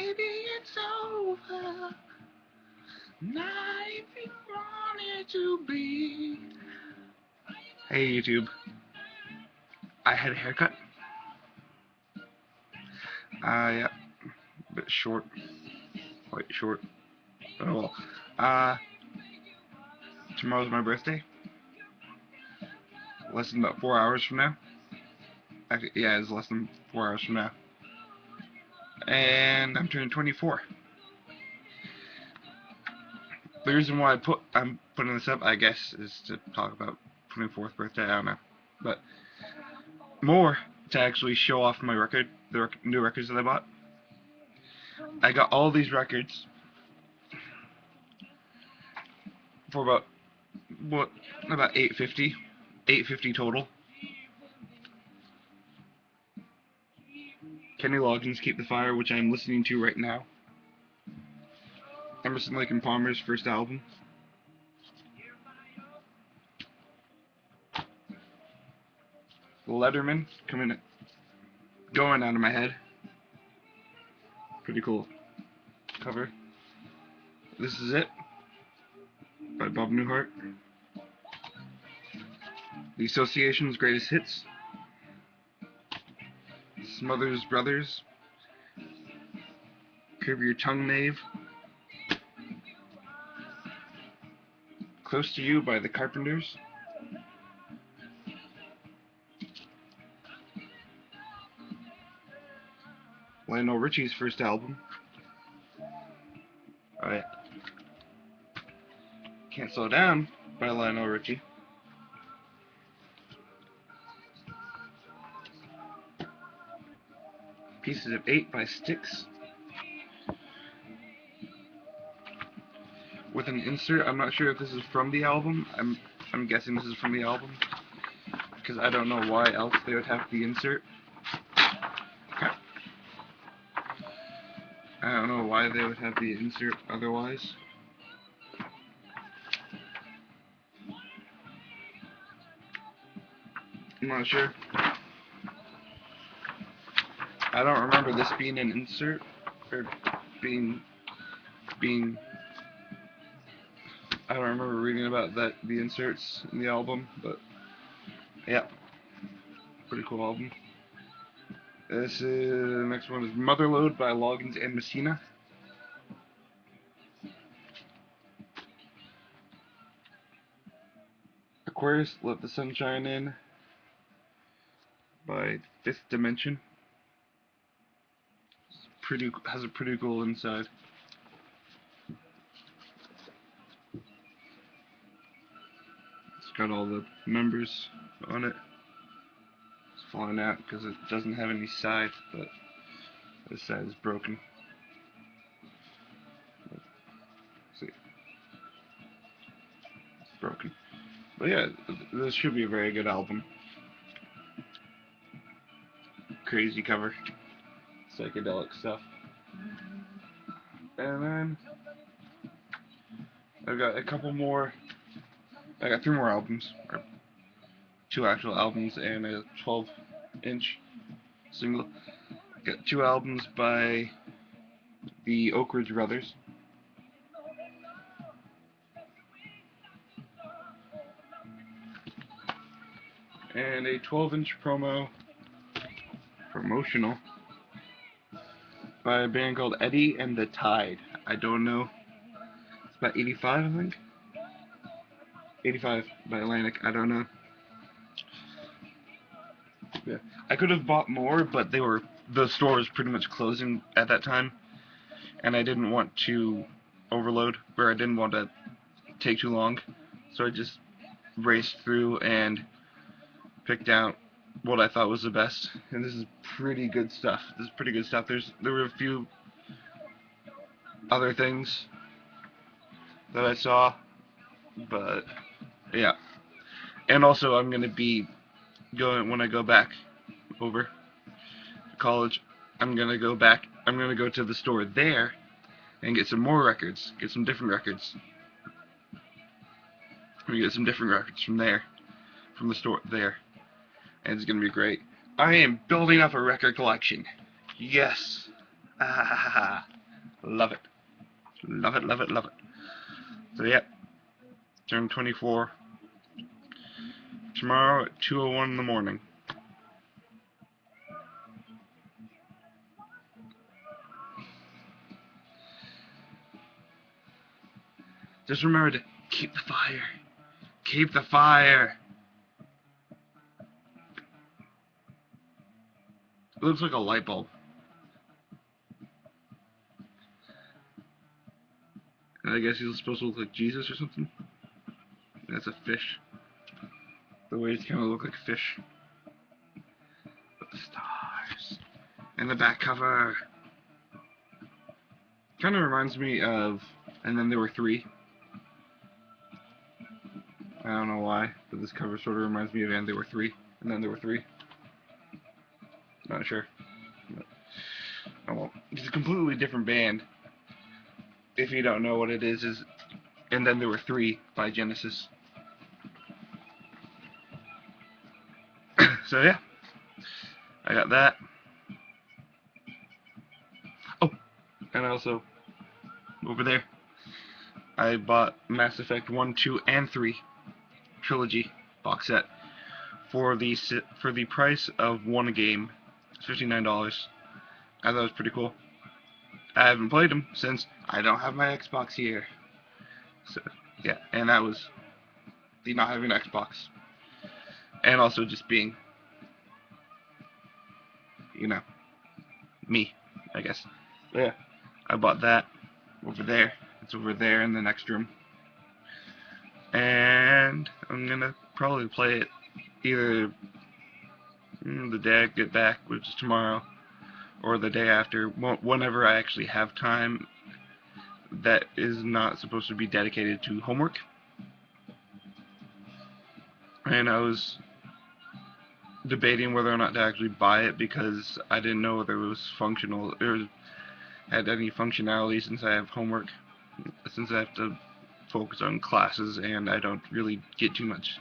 Maybe it's over. Not if you want it to be. Hey YouTube, I had a haircut. Yeah, a bit short, quite short. Oh well. Tomorrow's my birthday. Less than about 4 hours from now. Actually, yeah, it's less than 4 hours from now. And I'm turning 24. The reason why I'm putting this up, I guess, is to talk about 24th birthday. I don't know, but more to actually show off my record, the new records that I bought. I got all these records for about $850 total. Kenny Loggins' "Keep the Fire," which I'm listening to right now. Emerson, Lake and Palmer's first album. Letterman going out of my head. Pretty cool cover. This Is It by Bob Newhart. The Association's Greatest Hits. Smothers Brothers. Curb Your Tongue, Knave. Close to You by The Carpenters. Lionel Richie's first album. Oh yeah. Can't Slow Down by Lionel Richie. Pieces of 8 by Styx. With an insert. I'm not sure if this is from the album. I'm guessing this is from the album, because I don't know why else they would have the insert. I don't know why they would have the insert otherwise. I'm not sure. I don't remember this being an insert, or being I don't remember reading about the inserts in the album, but yeah, pretty cool album. The next one is Motherload by Loggins and Messina. Aquarius, Let the Sunshine In by Fifth Dimension. Has a pretty cool inside. It's got all the members on it. It's falling out because it doesn't have any side, but this side is broken. Let's see. It's broken. But yeah, this should be a very good album. Crazy cover. Psychedelic stuff. And then I've got a couple more. I got 3 more albums, or 2 actual albums and a 12-inch single. I got 2 albums by the Oak Ridge Brothers. And a 12-inch promotional by a band called Eddie and the Tide. I don't know. It's about 85, I think. 85 by Atlantic. I don't know. Yeah, I could have bought more, but the store was pretty much closing at that time, and I didn't want to overload, or I didn't want to take too long, so I just raced through and picked out what I thought was the best. And this is pretty good stuff. There were a few other things that I saw, but yeah. And also, I'm gonna be going when I go back over to college. I'm gonna go to the store there and get some more records, get some different records. We get some different records from there, from the store there, and it's gonna be great. I am building up a record collection. Yes. Ah, Love it. Love it, love it, love it. So yeah, turn 24 tomorrow at 2:01 in the morning. Just remember to keep the fire. Keep the fire. It looks like a light bulb. And I guess he's supposed to look like Jesus or something. That's a fish. The waves kind of look like a fish. But the stars. And the back cover. Kind of reminds me of And Then There Were Three. I don't know why, but this cover sort of reminds me of And There Were Three. And Then There Were Three. Not sure. But, oh well. It's a completely different band. If you don't know what it is And Then There Were Three by Genesis. So yeah, I got that. Oh, and also, over there, I bought Mass Effect 1, 2, and 3 Trilogy box set for the price of one a game. It's $59. I thought it was pretty cool. I haven't played them since I don't have my Xbox here. So, yeah, and that was the not having an Xbox. And also just being, you know, me, I guess. But yeah, I bought that over there. It's over there in the next room. And I'm gonna probably play it either the day I get back, which is tomorrow, or the day after, whenever I actually have time that is not supposed to be dedicated to homework. And I was debating whether or not to actually buy it because I didn't know whether it was functional or had any functionality since I have homework, since I have to focus on classes and I don't really get too much.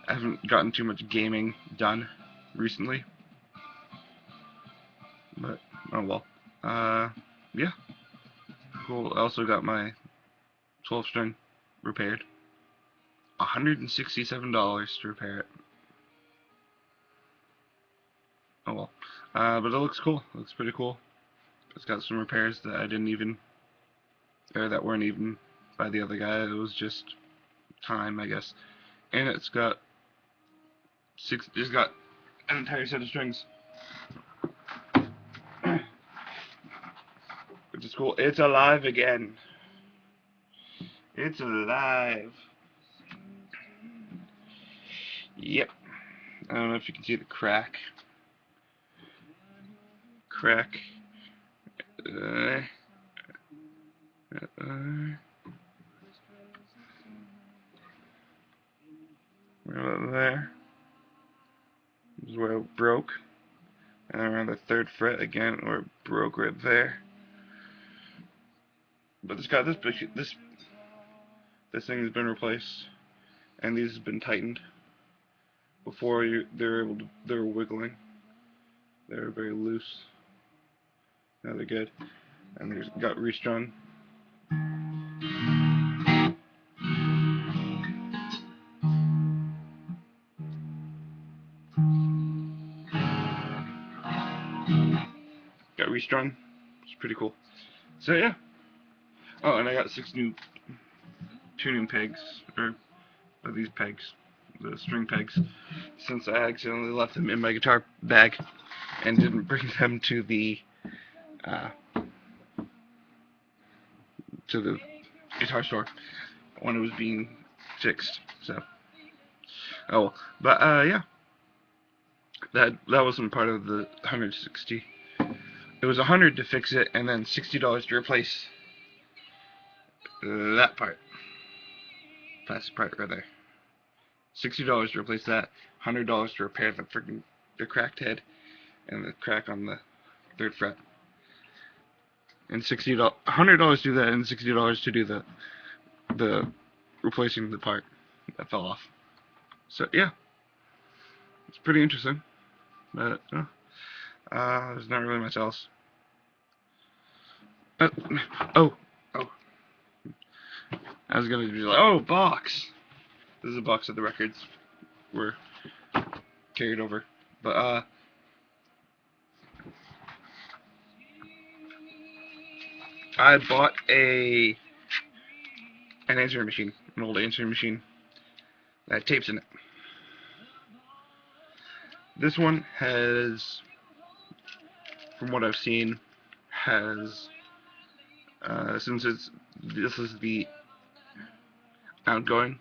I haven't gotten too much gaming done recently. But, oh well. Yeah. Cool. I also got my 12 string repaired. $167 to repair it. Oh well. But it looks cool. It looks pretty cool. It's got some repairs that I didn't even, or that weren't even by the other guy. It was just time, I guess. And it's got an entire set of strings. Which is cool. It's alive again. It's alive. Yep. I don't know if you can see the crack. Right about there. This is where it broke. And around the 3rd fret again, where it broke right there. But it's got this thing has been replaced, and these have been tightened. Before they were wiggling. They were very loose. Now they're good, and they got restrung. Got restrung. It's pretty cool. So yeah. Oh, and I got 6 new tuning pegs, or these pegs, the string pegs, since I accidentally left them in my guitar bag and didn't bring them to the guitar store when it was being fixed. So, oh, but yeah, that wasn't part of the 160. It was 100 to fix it, and then $60 to replace that part, plastic part right there. $60 to replace that, $100 to repair the cracked head and the crack on the 3rd fret, and $100 to do that, and $60 to do the replacing the part that fell off. So yeah, it's pretty interesting, but there's not really much else. Uh, oh, oh. I was gonna be like, oh, box. This is a box of the records were carried over, but I bought an answering machine, an old answering machine that had tapes in it. This one has, from what I've seen, has since this is the outgoing.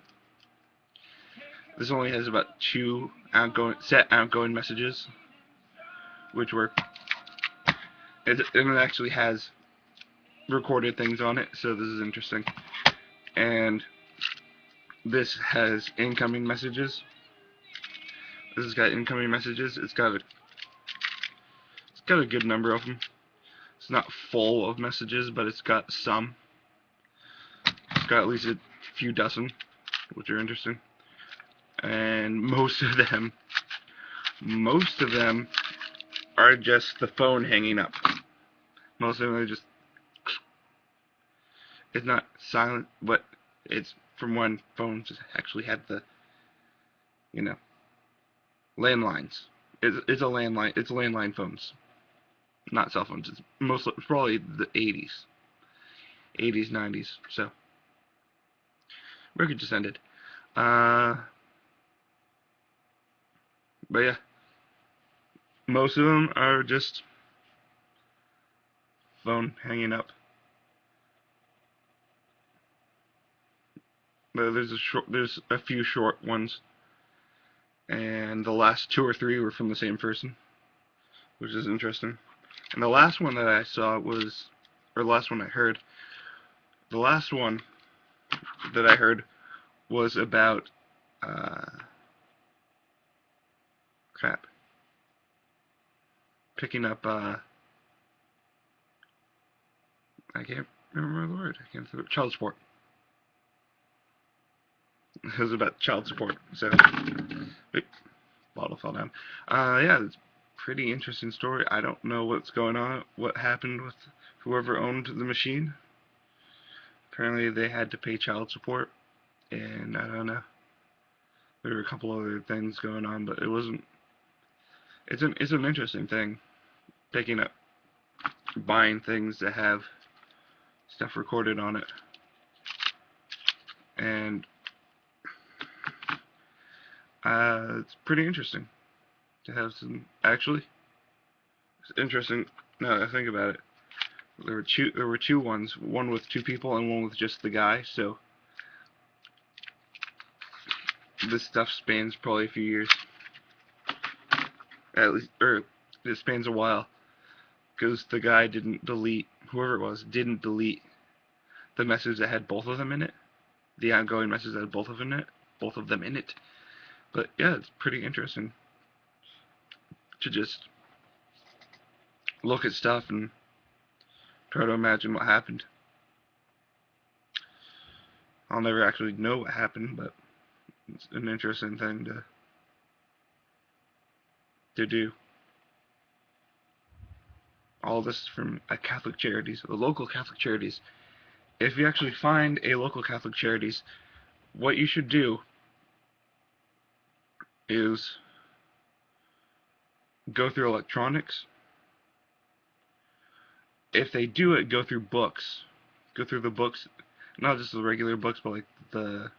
This only has about 2 outgoing messages, which work. And it actually has recorded things on it, so this is interesting. And this has incoming messages. This has got incoming messages. It's got a good number of them. It's not full of messages, but it's got some. It's got at least a few dozen, which are interesting. And most of them are just the phone hanging up. Most of them are just, it's not silent, but it's from when phones actually had the, landlines. It's a landline. It's landline phones, not cell phones. It's probably the 80s, 90s. So record just ended. But yeah, most of them are just phone hanging up. But there's a few short ones, and the last 2 or 3 were from the same person, which is interesting. And the last one that I saw was, or the last one I heard, the last one that I heard was about, crap, picking up, I can't remember the word, I can't think of child support. It was about child support, so, wait, bottle fell down. Yeah, it's a pretty interesting story. I don't know what's going on, what happened with whoever owned the machine. Apparently they had to pay child support, and I don't know. There were a couple other things going on, but it wasn't. It's an interesting thing, picking up, buying things that have stuff recorded on it, and it's pretty interesting to have some. Actually, it's interesting now that I think about it. There were 2 ones, one with 2 people and one with just the guy. So this stuff spans probably a few years, at least, or it spans a while, because the guy didn't delete, whoever it was, didn't delete the message that had both of them in it, the outgoing message that had both of them in it. But yeah, it's pretty interesting to just look at stuff and try to imagine what happened. I'll never actually know what happened, but it's an interesting thing to do. All this from Catholic Charities, the local Catholic Charities. If you actually find a local Catholic Charities, what you should do is go through electronics. If they do it, go through books. Go through the books, not just the regular books, but like the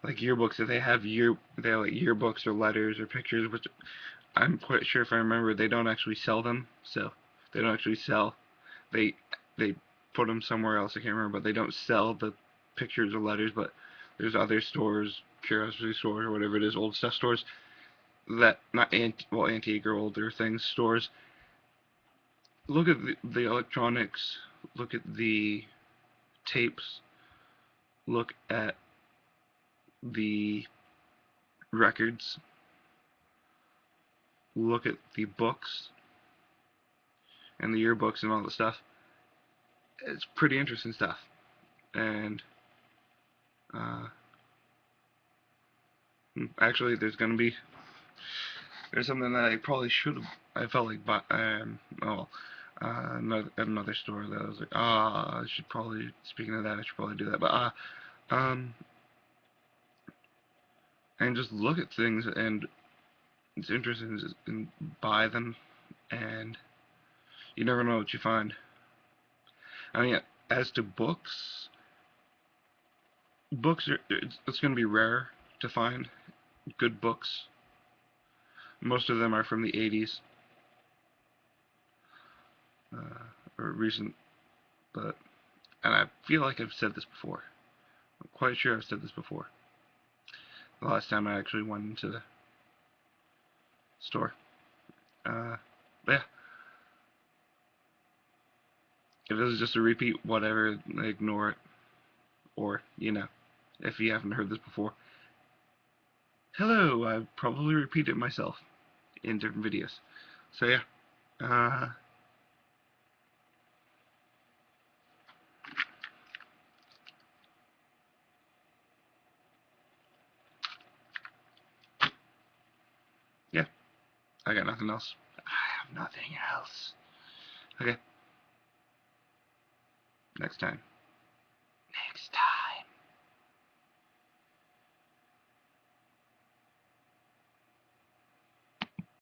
like yearbooks. If they have like yearbooks or letters or pictures, which I'm quite sure, if I remember, they don't actually sell them. So they don't actually sell. They put them somewhere else. I can't remember, but they don't sell the pictures or letters. But there's other stores, curiosity stores or whatever it is, old stuff stores, that not antique or older things stores. Look at the electronics. Look at the tapes. Look at the records. Look at the books and the yearbooks and all the stuff. It's pretty interesting stuff. And actually, there's something that I probably should have. I felt like, well, Another store that I was like, I should probably, speaking of that, I should probably do that. But, um, and just look at things, and it's interesting, and buy them, and you never know what you find. I mean, as to books, it's going to be rare to find good books. Most of them are from the 80s, or recent, but, and I feel like I've said this before. I'm quite sure I've said this before. The last time I actually went into the store. Yeah, if this is just a repeat, whatever, ignore it. Or, if you haven't heard this before, hello, I've probably repeated myself in different videos. So yeah, uh, yeah, I got nothing else. I have nothing else. Okay, next time. Next time.